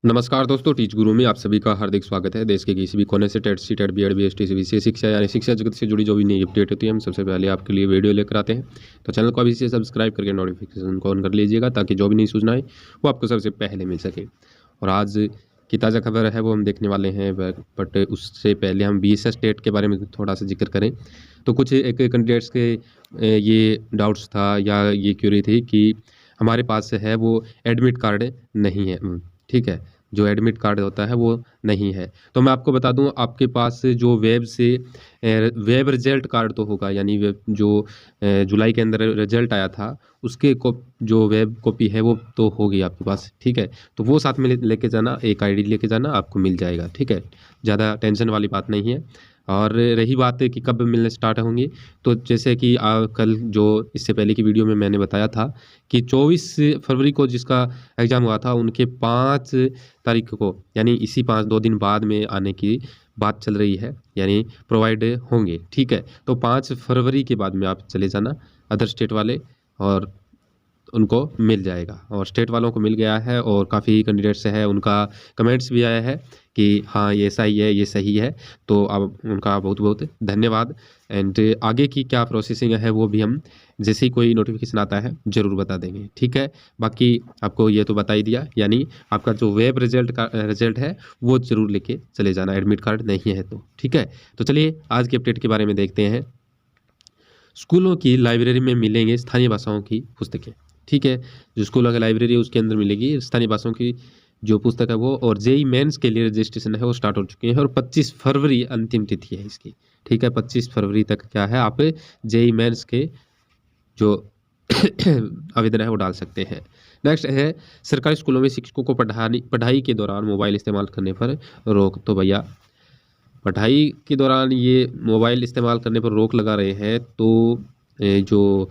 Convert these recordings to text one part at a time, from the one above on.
नमस्कार दोस्तों, टीच गुरु में आप सभी का हार्दिक स्वागत है। देश के किसी भी कोने से TET, CTET, BEd, BST, CBSE शिक्षा यानी शिक्षा जगत से जुड़ी जो भी नई अपडेट होती है हम सबसे पहले आपके लिए वीडियो लेकर आते हैं। तो चैनल को अभी से सब्सक्राइब करके नोटिफिकेशन को ऑन कर लीजिएगा ताकि जो भी नई सूचनाएं वो आपको सबसे पहले मिल सके। और आज की ताज़ा खबर है वो हम देखने वाले हैं, बट उससे पहले हम बीएसएस टेट के बारे में थोड़ा सा जिक्र करें। तो कुछ एक कैंडिडेट्स के ये डाउट्स था या ये क्यूरी थी कि हमारे पास है वो एडमिट कार्ड नहीं है। ठीक है, जो एडमिट कार्ड होता है वो नहीं है। तो मैं आपको बता दूं, आपके पास जो वेब से वेब रिजल्ट कार्ड तो होगा, यानी वेब जो जुलाई के अंदर रिजल्ट आया था उसके जो वेब कॉपी है वो तो होगी आपके पास। ठीक है, तो वो साथ में लेके जाना, एक आईडी लेके जाना, आपको मिल जाएगा। ठीक है, ज़्यादा टेंशन वाली बात नहीं है। और रही बात कि कब मिलने स्टार्ट होंगी, तो जैसे कि कल जो इससे पहले की वीडियो में मैंने बताया था कि 24 फरवरी को जिसका एग्ज़ाम हुआ था उनके 5 तारीख को, यानी इसी 5-2 दिन बाद में आने की बात चल रही है, यानी प्रोवाइड होंगे। ठीक है, तो 5 फरवरी के बाद में आप चले जाना अदर स्टेट वाले, और उनको मिल जाएगा। और स्टेट वालों को मिल गया है और काफ़ी कैंडिडेट्स है उनका कमेंट्स भी आया है कि हाँ ये ऐसा ही है, ये सही है। तो अब उनका बहुत बहुत धन्यवाद। एंड आगे की क्या प्रोसेसिंग है वो भी हम जैसे ही कोई नोटिफिकेशन आता है ज़रूर बता देंगे। ठीक है, बाकी आपको ये तो बता ही दिया, यानी आपका जो वेब रिजल्ट है वो ज़रूर लेके चले जाना, एडमिट कार्ड नहीं है तो। ठीक है, तो चलिए आज की अपडेट के बारे में देखते हैं। स्कूलों की लाइब्रेरी में मिलेंगे स्थानीय भाषाओं की पुस्तकें। ठीक है, जो स्कूलों की लाइब्रेरी है उसके अंदर मिलेगी स्थानीय भाषाओं की जो पुस्तक है वो। और जेई मेंस के लिए रजिस्ट्रेशन है वो स्टार्ट हो चुके हैं और 25 फरवरी अंतिम तिथि है इसकी। ठीक है, 25 फरवरी तक क्या है, आप जेई मेंस के जो आवेदन है वो डाल सकते हैं। नेक्स्ट है, सरकारी स्कूलों में शिक्षकों को पढ़ाई के दौरान मोबाइल इस्तेमाल करने पर रोक। तो भैया पढ़ाई के दौरान ये मोबाइल इस्तेमाल करने पर रोक लगा रहे हैं, तो जो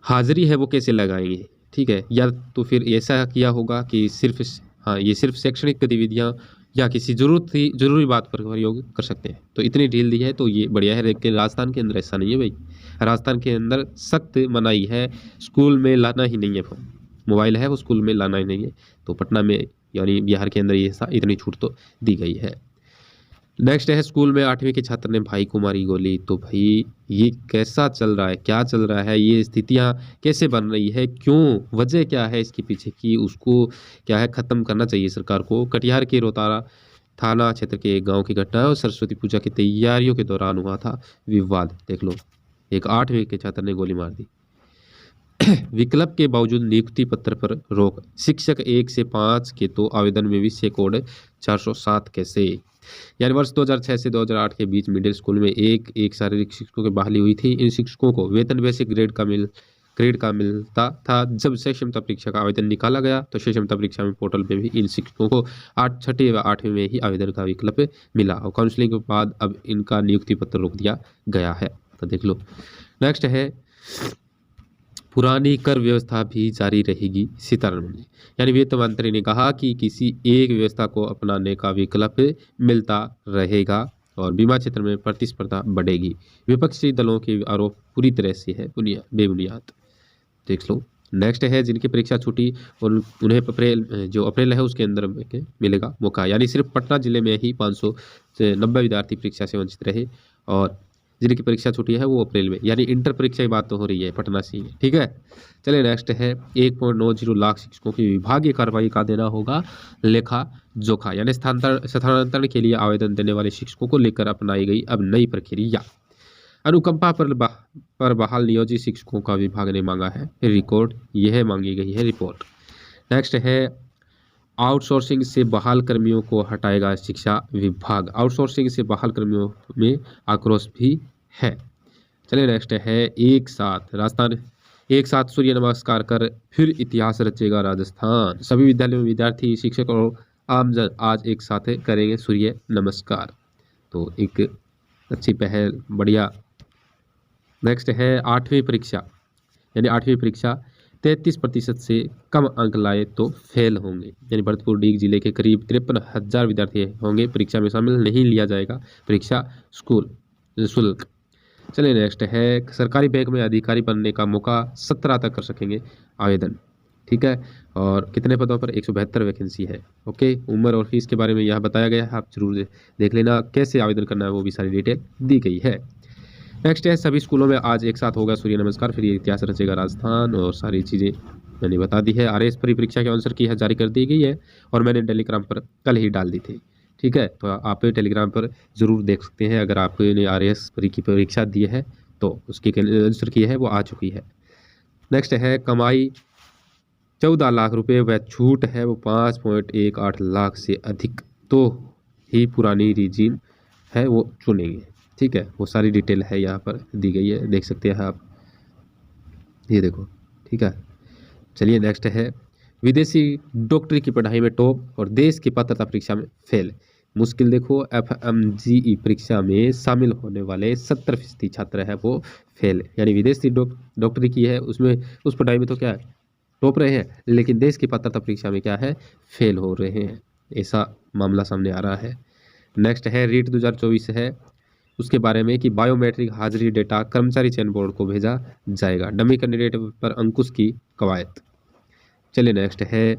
हाज़िरी है वो कैसे लगाएंगे? ठीक है, या तो फिर ऐसा किया होगा कि सिर्फ हाँ, ये सिर्फ शैक्षणिक गतिविधियाँ या किसी ज़रूरी बात पर प्रयोग कर सकते हैं। तो इतनी ढील दी है तो ये बढ़िया है, लेकिन राजस्थान के अंदर ऐसा नहीं है भाई। राजस्थान के अंदर सख्त मनाही है, स्कूल में लाना ही नहीं है फ़ोन। मोबाइल है वो स्कूल में लाना ही नहीं है। तो पटना में यानी बिहार के अंदर ये इतनी छूट तो दी गई है। नेक्स्ट है, स्कूल में 8वीं के छात्र ने भाई को मारी गोली। तो भाई ये कैसा चल रहा है, क्या चल रहा है, ये स्थितियां कैसे बन रही है, क्यों, वजह क्या है इसके पीछे की, उसको क्या है ख़त्म करना चाहिए सरकार को। कटिहार के रोतारा थाना क्षेत्र के एक गांव की घटना है और सरस्वती पूजा की तैयारियों के दौरान हुआ था विवाद। देख लो, एक 8वीं के छात्र ने गोली मार दी। विकल्प के बावजूद नियुक्ति पत्र पर रोक। शिक्षक 1 से 5 के तो आवेदन में विषय कोड 407 कैसे। यानी वर्ष 2006 से 2008 के बीच मिडिल स्कूल में एक शारीरिक शिक्षकों की बहाली हुई थी। इन शिक्षकों को वेतन बेसिक ग्रेड का मिलता था। जब से क्षमता परीक्षा का आवेदन निकाला गया तो क्षमता परीक्षा में पोर्टल पे भी इन शिक्षकों को 6ठी व 8वीं में ही आवेदन का विकल्प मिला और काउंसलिंग के बाद अब इनका नियुक्ति पत्र रोक दिया गया है। तो देख लो। नेक्स्ट है, पुरानी कर व्यवस्था भी जारी रहेगी, सीतारमण ने। यानी वित्त मंत्री ने कहा कि किसी एक व्यवस्था को अपनाने का विकल्प मिलता रहेगा और बीमा क्षेत्र में प्रतिस्पर्धा बढ़ेगी। विपक्षी दलों के आरोप पूरी तरह से है बेबुनियाद। देख लो। नेक्स्ट है, जिनकी परीक्षा छूटी और उन्हें अप्रैल है उसके अंदर मिलेगा मौका। यानी सिर्फ पटना जिले में ही 590 विद्यार्थी परीक्षा से वंचित रहे और जिनकी परीक्षा छूटी है वो अप्रैल में, यानी इंटर परीक्षा की बात तो हो रही है पटना से। ठीक है, चलिए नेक्स्ट है, 1.90 लाख शिक्षकों की विभागीय कार्रवाई का देना होगा लेखा जोखा। यानी स्थानांतरण के लिए आवेदन देने वाले शिक्षकों को लेकर अपनाई गई अब नई प्रक्रिया। अनुकंपा पर बहाल नियोजित शिक्षकों का विभाग ने मांगा है रिकॉर्ड, यह मांगी गई है रिपोर्ट। नेक्स्ट है, आउटसोर्सिंग से बहाल कर्मियों को हटाएगा शिक्षा विभाग। आउटसोर्सिंग से बहाल कर्मियों में आक्रोश भी है। चलिए नेक्स्ट है, एक साथ सूर्य नमस्कार कर फिर इतिहास रचेगा राजस्थान। सभी विद्यालयों में विद्यार्थी, शिक्षक और आमजन आज एक साथ करेंगे सूर्य नमस्कार। तो एक अच्छी पहल, बढ़िया। नेक्स्ट है, 8वीं परीक्षा, यानी 8वीं परीक्षा 33% से कम अंक लाए तो फेल होंगे। यानी भरतपुर डीग जिले के करीब 53,000 विद्यार्थी होंगे परीक्षा में शामिल, नहीं लिया जाएगा परीक्षा शुल्क। चलिए नेक्स्ट है, सरकारी बैंक में अधिकारी बनने का मौका 17 तक कर सकेंगे आवेदन। ठीक है। और कितने पदों पर 172 वैकेंसी है। ओके, उम्र और फीस के बारे में यह बताया गया है, आप जरूर देख लेना। कैसे आवेदन करना है वो भी सारी डिटेल दी गई है। नेक्स्ट है, सभी स्कूलों में आज एक साथ होगा सूर्य नमस्कार, फिर ये इतिहास रचेगा राजस्थान, और सारी चीज़ें मैंने बता दी है। आरएएस परीक्षा के आंसर की है जारी कर दी गई है, और मैंने टेलीग्राम पर कल ही डाल दी थी। ठीक है, तो आप टेलीग्राम पर ज़रूर देख सकते हैं। अगर आपने आरएएस की परीक्षा दी है तो उसकी आंसर की है वो आ चुकी है। नेक्स्ट है, कमाई 14 लाख रुपए व छूट है वो 5.18 लाख से अधिक तो ही पुरानी रिजीम है वो चुनेंगे। ठीक है, वो सारी डिटेल है यहाँ पर दी गई है, देख सकते हैं आप, ये देखो। ठीक है, चलिए नेक्स्ट है, विदेशी डॉक्टरी की पढ़ाई में टॉप और देश की पात्रता परीक्षा में फेल। मुश्किल देखो, FMGE परीक्षा में शामिल होने वाले 70% छात्र है वो फेल, यानी विदेशी डॉक्टरी की है उसमें, उस पढ़ाई में तो क्या है टॉप रहे हैं, लेकिन देश की पात्रता परीक्षा में क्या है फेल हो रहे हैं, ऐसा मामला सामने आ रहा है। नेक्स्ट है, रीट 2024 है उसके बारे में कि बायोमेट्रिक हाजिरी डेटा कर्मचारी चयन बोर्ड को भेजा जाएगा, डमी कैंडिडेट पर अंकुश की कवायद। चलिए नेक्स्ट है,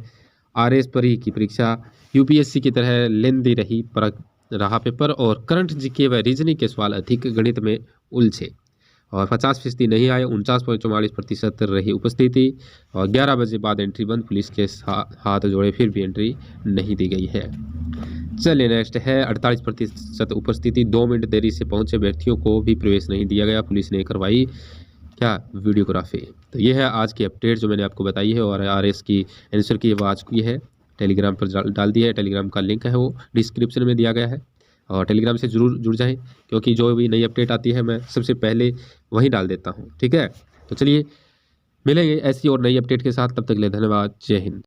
आरएएस परी की परीक्षा यूपीएससी की तरह लेंदी रहा पेपर, और करंट जीके व रीजनिंग के सवाल अधिक गणित में उलझे, और 50% नहीं आए, 49.44% रही उपस्थिति, और 11 बजे बाद एंट्री बंद, पुलिस के हाथ जोड़े फिर भी एंट्री नहीं दी गई है। चलिए नेक्स्ट है, 48% उपस्थिति, 2 मिनट देरी से पहुंचे अभ्यर्थियों को भी प्रवेश नहीं दिया गया, पुलिस ने करवाई क्या वीडियोग्राफी। तो ये है आज की अपडेट जो मैंने आपको बताई है, और आरएएस की आंसर की वो आ चुकी है, टेलीग्राम पर डाल दी है। टेलीग्राम का लिंक है वो डिस्क्रिप्शन में दिया गया है, और टेलीग्राम से जरूर जुड़ जाएं, क्योंकि जो भी नई अपडेट आती है मैं सबसे पहले वहीं डाल देता हूँ। ठीक है, तो चलिए मिलेंगे ऐसी और नई अपडेट के साथ, तब तक के लिए धन्यवाद, जय हिंद।